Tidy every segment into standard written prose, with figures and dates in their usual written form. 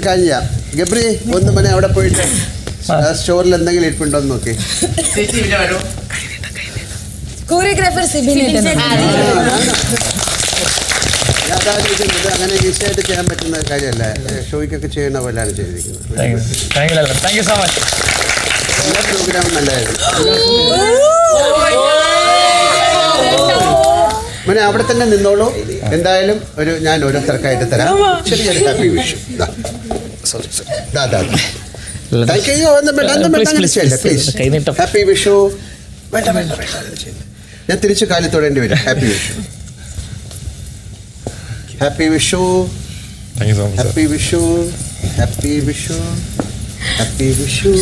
കാര്യം ചെയ്യാം. ഗബ്രി ഒന്ന് മനെ അവിടെ പോയിട്ട് സ്റ്റോറിൽ എന്തെങ്കിലും ഇരിപ്പുണ്ടോന്ന് നോക്കി. അങ്ങനെ ഈസിയായിട്ട് ചെയ്യാൻ പറ്റുന്ന കാര്യമല്ല. ഷോയ്ക്കൊക്കെ ചെയ്യുന്ന പോലെയാണ് ചെയ്തിരിക്കുന്നത്. എല്ലാ പ്രോഗ്രാമും നല്ലതായിരുന്നു. മനെ അവിടെ തന്നെ നിന്നോളൂ. എന്തായാലും ഞാൻ ഓരോരുത്തർക്കായിട്ട് തരാം. ചെറിയൊരു ഹാപ്പി വിഷു. ഹാപ്പി വിഷു. ഞാൻ തിരിച്ച് കാലി തൊടേണ്ടി വരും. Happy Vishu, happy Vishu, happy Vishu, happy Vishu, happy Vishu,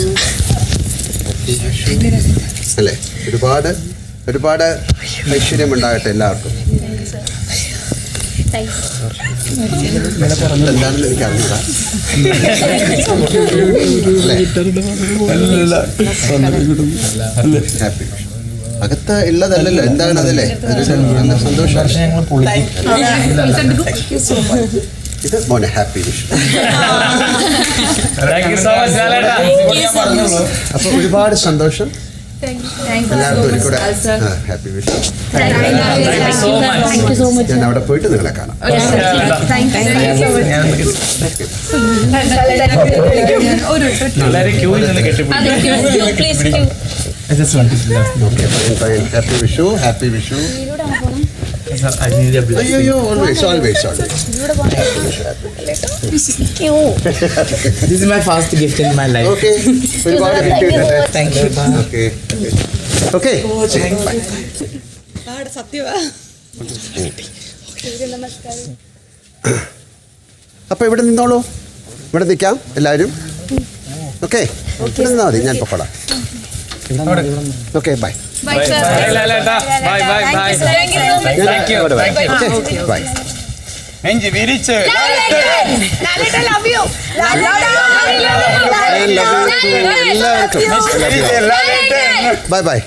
happy Vishu. അല്ലേ? ഒരുപാട് ഒരുപാട് ഐശ്വര്യം ഉണ്ടാകട്ടെ എല്ലാവർക്കും. എന്താണെന്ന് എനിക്ക് അറിഞ്ഞൂടാ. ഹാപ്പി അകത്ത് ഉള്ളതല്ലല്ലോ, എന്താണ് അതല്ലേ? നല്ല സന്തോഷം. ഇത് മോനെ ഹാപ്പി വിഷു. അപ്പൊ ഒരുപാട് സന്തോഷം. എല്ലാവർക്കും ഒരിക്കലും ഹാപ്പി വിഷു. ഞാൻ അവിടെ പോയിട്ട് നിങ്ങളെ കാണാം. Happy Vishu, happy Vishu. അയ്യോ, always. This is my first gift in my life. Okay. Thank you. Okay. Bye. അപ്പൊ ഇവിടെ നിന്നോളൂ. ഇവിടെ നിൽക്കാം എല്ലാവരും. ഓക്കെ, ഇവിടെ നിന്നാൽ മതി. ഞാൻ പൊക്കോളാം. Okay, bye. Bye, sir. Bye, Lalata. Bye, bye, bye. Thank you. Thank you. Okay, bye. നെഞ്ചി വിരിച്ച് Love you. എല്ലാവർക്കും ബൈ ബൈ.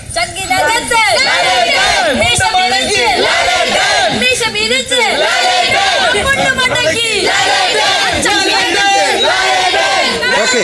ഓക്കെ.